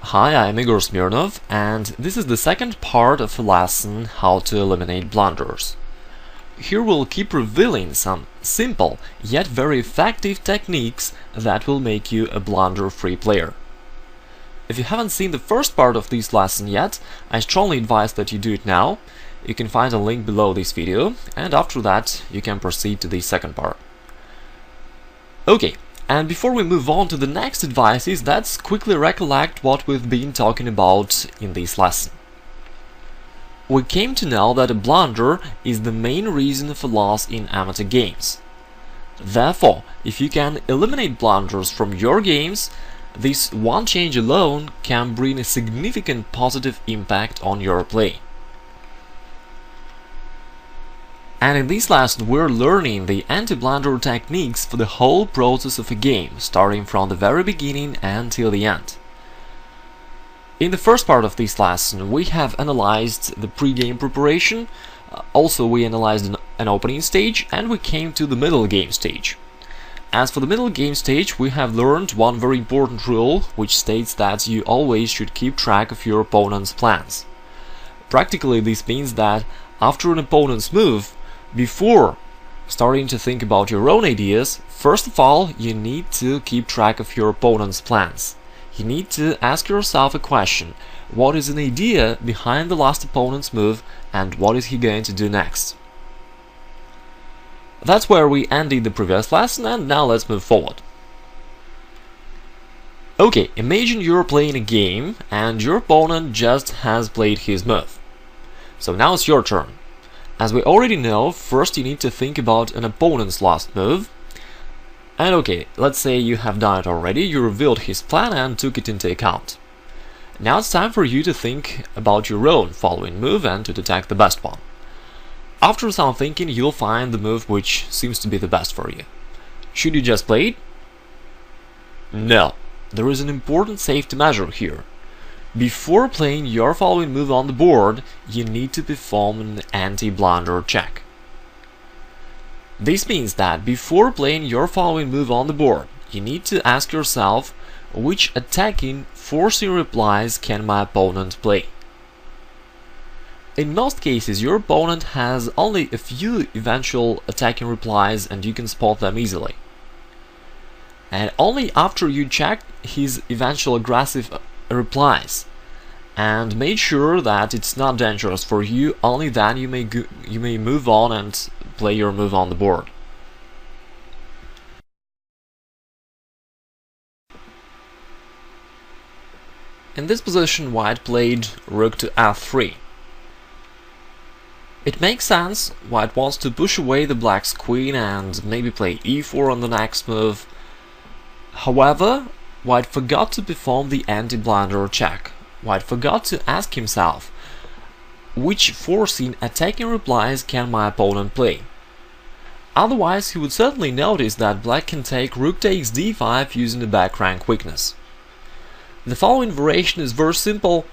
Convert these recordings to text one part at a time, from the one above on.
Hi, I'm Igor Smirnov, and this is the second part of a lesson how to eliminate blunders. Here we'll keep revealing some simple yet very effective techniques that will make you a blunder-free player. If you haven't seen the first part of this lesson yet, I strongly advise that you do it now. You can find a link below this video, and after that you can proceed to the second part. Okay. And before we move on to the next advices, let's quickly recollect what we've been talking about in this lesson. We came to know that a blunder is the main reason for loss in amateur games. Therefore, if you can eliminate blunders from your games, this one change alone can bring a significant positive impact on your play. And in this lesson we're learning the anti-blunder techniques for the whole process of a game, starting from the very beginning until the end. In the first part of this lesson we have analyzed the pre-game preparation, also we analyzed an opening stage, and we came to the middle game stage. As for the middle game stage, we have learned one very important rule, which states that you always should keep track of your opponent's plans. Practically this means that after an opponent's move, before starting to think about your own ideas, first of all, you need to keep track of your opponent's plans. You need to ask yourself a question: what is an idea behind the last opponent's move, and what is he going to do next? That's where we ended the previous lesson, and now let's move forward. Okay, imagine you're playing a game and your opponent just has played his move. So now it's your turn. As we already know, first you need to think about an opponent's last move. And okay, let's say you have done it already, you revealed his plan and took it into account. Now it's time for you to think about your own following move and to detect the best one. After some thinking, you'll find the move which seems to be the best for you. Should you just play it? No, there is an important safety measure here. Before playing your following move on the board, you need to perform an anti-blunder check. This means that before playing your following move on the board, you need to ask yourself, which attacking, forcing replies can my opponent play? In most cases, your opponent has only a few eventual attacking replies and you can spot them easily. And only after you check his eventual aggressive replies and made sure that it's not dangerous for you, only then you may move on and play your move on the board. In this position, white played rook to f3. It makes sense. White wants to push away the black's queen and maybe play e4 on the next move. However, white forgot to perform the anti-blunder check. White forgot to ask himself, which forcing attacking replies can my opponent play? Otherwise, he would certainly notice that black can take rook takes d5 using the back rank weakness. The following variation is very simple,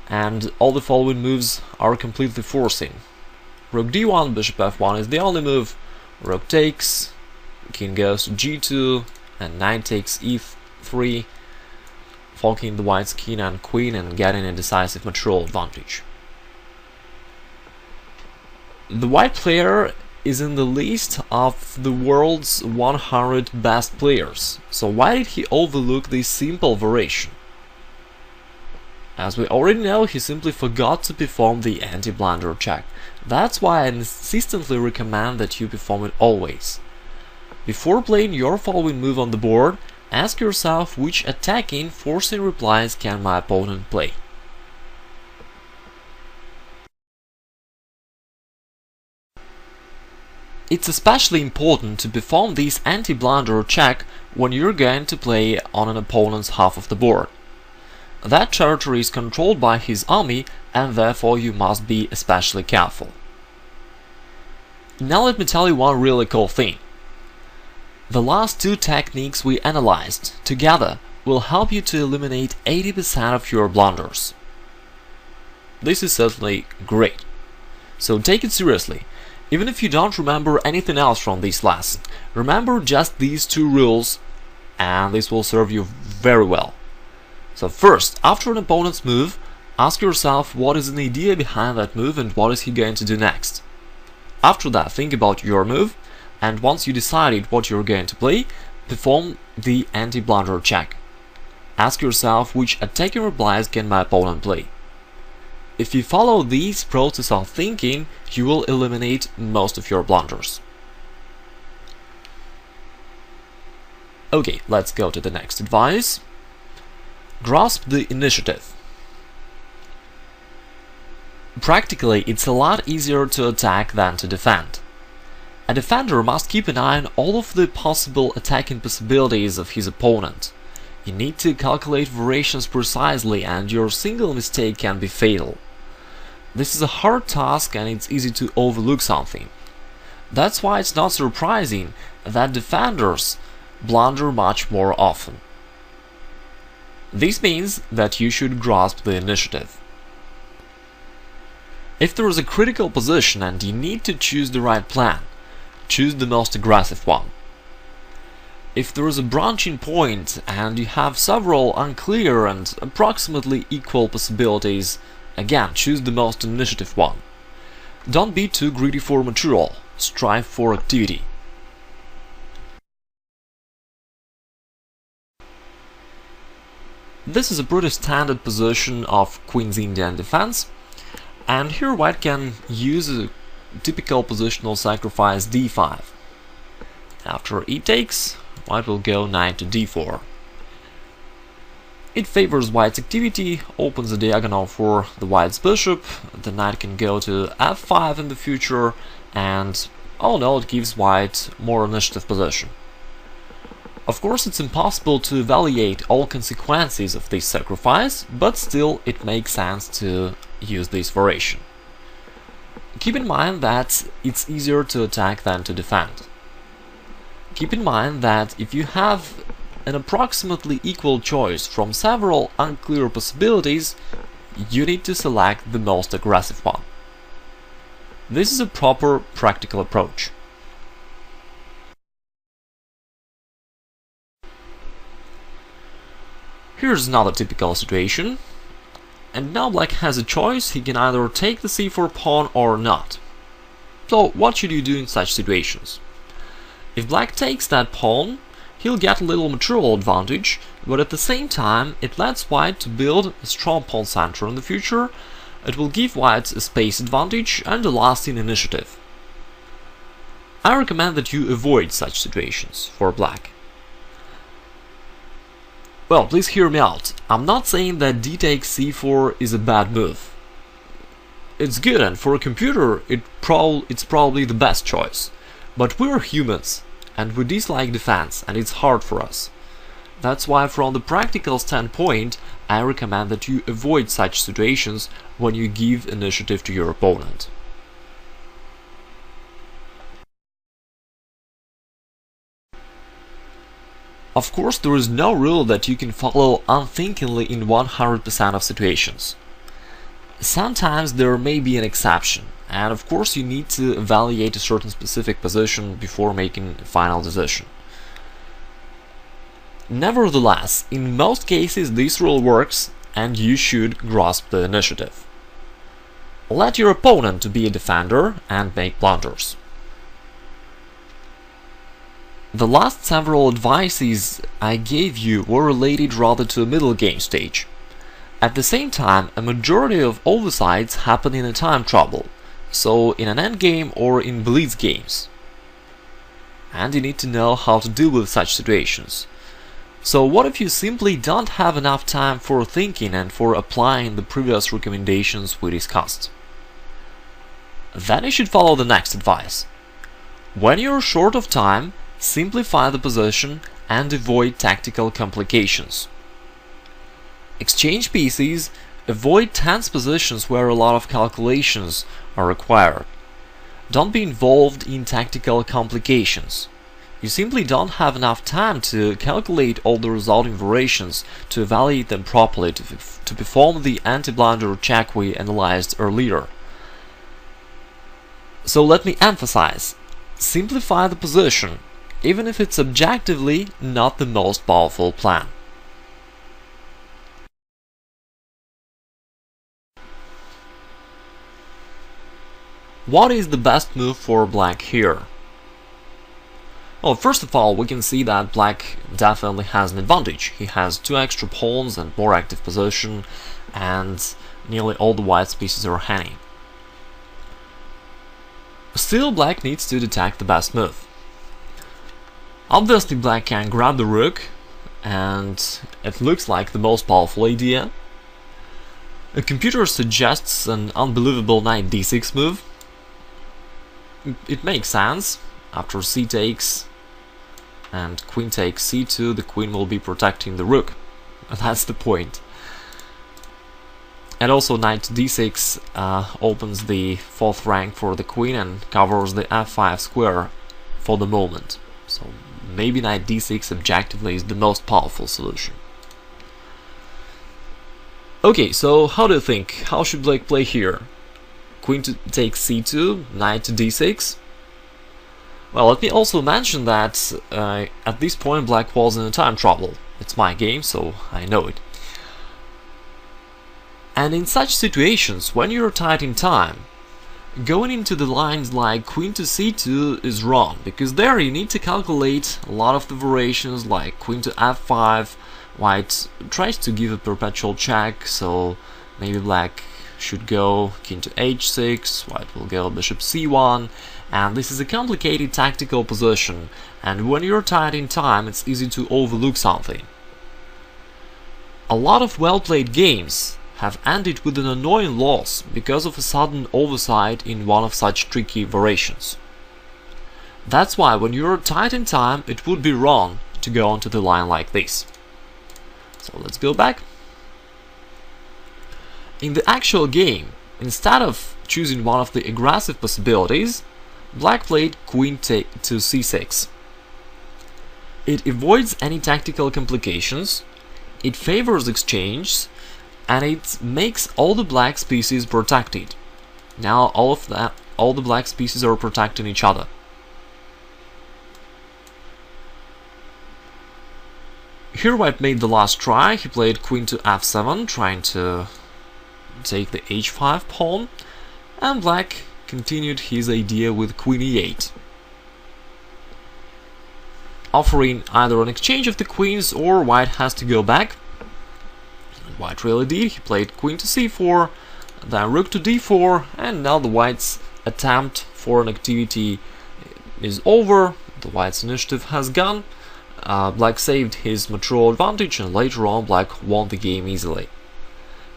and all the following moves are completely forcing. Rook d1, bishop f1 is the only move, rook takes, king goes to g2, and knight takes e3, forking the white's king and queen and getting a decisive material advantage. The white player is in the list of the world's 100 best players, so why did he overlook this simple variation? As we already know, he simply forgot to perform the anti-blunder check. That's why I insistently recommend that you perform it always. Before playing your following move on the board, ask yourself which attacking, forcing replies can my opponent play. It's especially important to perform this anti-blunder check when you're going to play on an opponent's half of the board. That territory is controlled by his army, and therefore you must be especially careful. Now let me tell you one really cool thing. The last two techniques we analyzed together will help you to eliminate 80% of your blunders. This is certainly great. So take it seriously. Even if you don't remember anything else from this lesson, remember just these two rules and this will serve you very well. So first, after an opponent's move, ask yourself what is the idea behind that move and what is he going to do next. After that, think about your move, and once you decided what you're going to play, perform the anti-blunder check. Ask yourself which attacking replies can my opponent play. If you follow this process of thinking, you will eliminate most of your blunders. Okay, let's go to the next advice. Grasp the initiative. Practically, it's a lot easier to attack than to defend. A defender must keep an eye on all of the possible attacking possibilities of his opponent. You need to calculate variations precisely, and your single mistake can be fatal. This is a hard task and it's easy to overlook something. That's why it's not surprising that defenders blunder much more often. This means that you should grasp the initiative. If there is a critical position and you need to choose the right plan, choose the most aggressive one. If there is a branching point and you have several unclear and approximately equal possibilities, again choose the most initiative one. Don't be too greedy for material, strive for activity. This is a pretty standard position of Queen's Indian defense, and here white can use a typical positional sacrifice d5. After e takes, white will go knight to d4. It favors white's activity, opens the diagonal for the white's bishop, the knight can go to f5 in the future, and all in all it gives white more initiative position. Of course, it's impossible to evaluate all consequences of this sacrifice, but still it makes sense to use this variation. Keep in mind that it's easier to attack than to defend. Keep in mind that if you have an approximately equal choice from several unclear possibilities, you need to select the most aggressive one. This is a proper practical approach. Here's another typical situation, and now black has a choice. He can either take the c4 pawn or not. So what should you do in such situations? If black takes that pawn, he'll get a little material advantage, but at the same time it lets white to build a strong pawn center in the future. It will give white a space advantage and a lasting initiative. I recommend that you avoid such situations for black. Well, please hear me out. I'm not saying that d takes c4 is a bad move. It's good, and for a computer it's probably the best choice. But we're humans, and we dislike defense, and it's hard for us. That's why from the practical standpoint, I recommend that you avoid such situations when you give initiative to your opponent. Of course, there is no rule that you can follow unthinkingly in 100% of situations. Sometimes there may be an exception, and of course you need to evaluate a certain specific position before making a final decision. Nevertheless, in most cases this rule works, and you should grasp the initiative. Let your opponent to be a defender and make blunders. The last several advices I gave you were related rather to a middle game stage. At the same time, a majority of oversights happen in a time trouble, so in an endgame or in blitz games. And you need to know how to deal with such situations. So what if you simply don't have enough time for thinking and for applying the previous recommendations we discussed? Then you should follow the next advice. When you're short of time, simplify the position and avoid tactical complications. Exchange pieces, avoid tense positions where a lot of calculations are required. Don't be involved in tactical complications. You simply don't have enough time to calculate all the resulting variations, to evaluate them properly, to perform the anti-blunder check we analyzed earlier. So let me emphasize, simplify the position, even if it's objectively not the most powerful plan. what is the best move for black here? Well, first of all, we can see that black definitely has an advantage. He has 2 extra pawns and more active position, and nearly all the white pieces are hanging. Still, black needs to detect the best move. Obviously, black can grab the rook, and it looks like the most powerful idea. A computer suggests an unbelievable knight d6 move. It makes sense. After c takes and queen takes c2, the queen will be protecting the rook. That's the point. And also knight d6 opens the 4th rank for the queen and covers the f5 square for the moment. So maybe knight d6 objectively is the most powerful solution. Okay, so how do you think? How should black play here? Queen to take c2, knight to d6? Well, let me also mention that at this point black was in time trouble. It's my game, so I know it. And in such situations, when you're tight in time, going into the lines like queen to c2 is wrong, because there you need to calculate a lot of the variations, like queen to f5. White tries to give a perpetual check, so maybe black should go king to h6, white will go bishop c1, and this is a complicated tactical position, and when you're tight in time it's easy to overlook something. A lot of well-played games have ended with an annoying loss because of a sudden oversight in one of such tricky variations. That's why when you're tight in time it would be wrong to go onto the line like this. So let's go back. In the actual game, instead of choosing one of the aggressive possibilities, black played queen to c6. It avoids any tactical complications, it favors exchange, and it makes all the black pieces protected. Now all the black pieces are protecting each other. Here white made the last try. He played queen to f7, trying to take the h5 pawn, and black continued his idea with queen e8, offering either an exchange of the queens or white has to go back. And white really did. He played queen to c4, then rook to d4, and now the white's attempt for an activity is over. The white's initiative has gone. Black saved his mature advantage, and later on black won the game easily.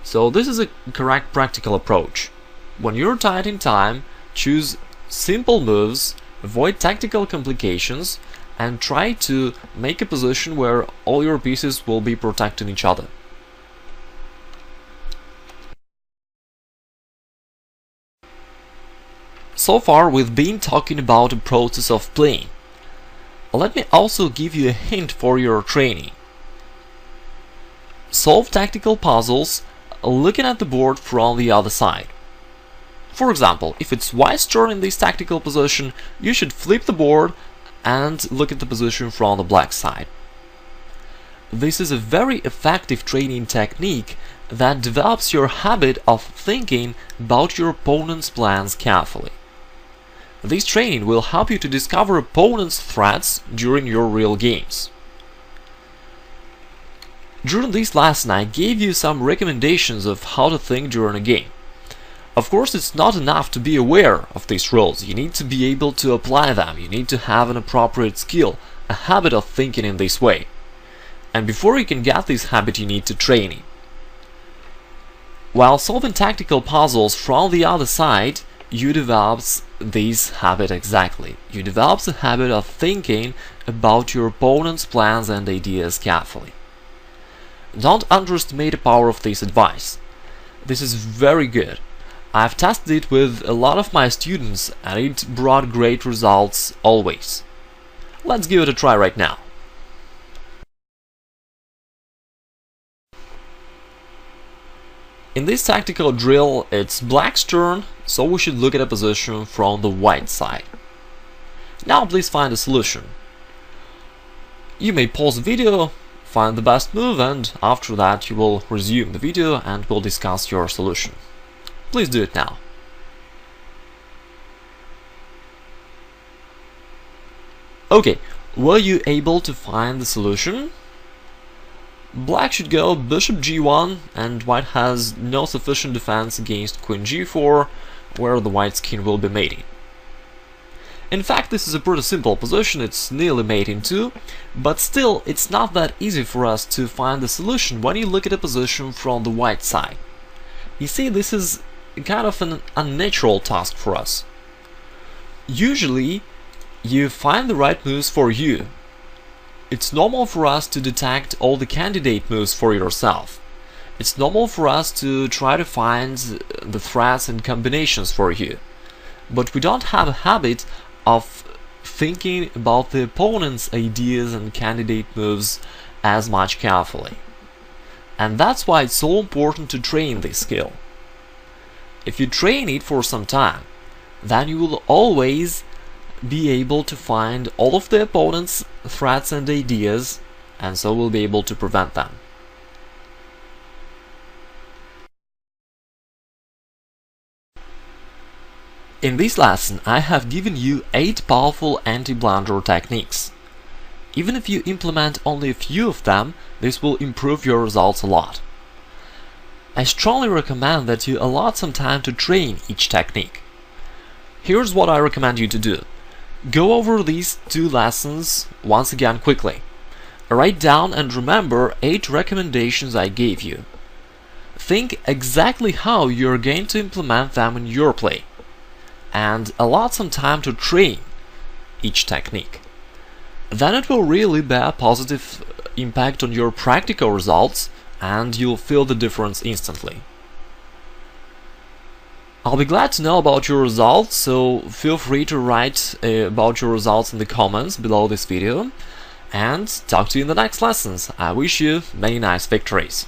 So this is a correct practical approach. When you're tight in time, choose simple moves, avoid tactical complications, and try to make a position where all your pieces will be protecting each other. So far we've been talking about the process of playing. Let me also give you a hint for your training. Solve tactical puzzles looking at the board from the other side. For example, if it's white's turn in this tactical position, you should flip the board and look at the position from the black side. This is a very effective training technique that develops your habit of thinking about your opponent's plans carefully. This training will help you to discover opponents' threats during your real games. During this lesson I gave you some recommendations of how to think during a game. Of course, it's not enough to be aware of these rules, you need to be able to apply them, you need to have an appropriate skill, a habit of thinking in this way. And before you can get this habit you need to train it. While solving tactical puzzles from the other side, you develop this habit exactly. You develop the habit of thinking about your opponent's plans and ideas carefully. Don't underestimate the power of this advice. This is very good. I've tested it with a lot of my students and it brought great results always. Let's give it a try right now. In this tactical drill, it's black's turn, so we should look at a position from the white side. Now please find a solution. You may pause the video, find the best move, and after that you will resume the video and we'll discuss your solution. Please do it now. Okay, were you able to find the solution? Black should go bishop g1, and white has no sufficient defense against queen g4, where the white's king will be mating. In fact, this is a pretty simple position, it's nearly mating too, but still it's not that easy for us to find the solution when you look at a position from the white side. You see, this is kind of an unnatural task for us. Usually, you find the right moves for you. It's normal for us to detect all the candidate moves for yourself. It's normal for us to try to find the threats and combinations for you. But we don't have a habit of thinking about the opponent's ideas and candidate moves as much carefully. And that's why it's so important to train this skill. If you train it for some time, then you will always be able to find all of the opponent's threats and ideas, and so will be able to prevent them. In this lesson, I have given you 8 powerful anti-blunder techniques. Even if you implement only a few of them, this will improve your results a lot. I strongly recommend that you allot some time to train each technique. Here's what I recommend you to do. Go over these 2 lessons once again quickly. Write down and remember 8 recommendations I gave you. Think exactly how you're going to implement them in your play, and allot some time to train each technique. Then it will really bear positive impact on your practical results, and you'll feel the difference instantly. I'll be glad to know about your results, so feel free to write about your results in the comments below this video, and talk to you in the next lessons. I wish you many nice victories.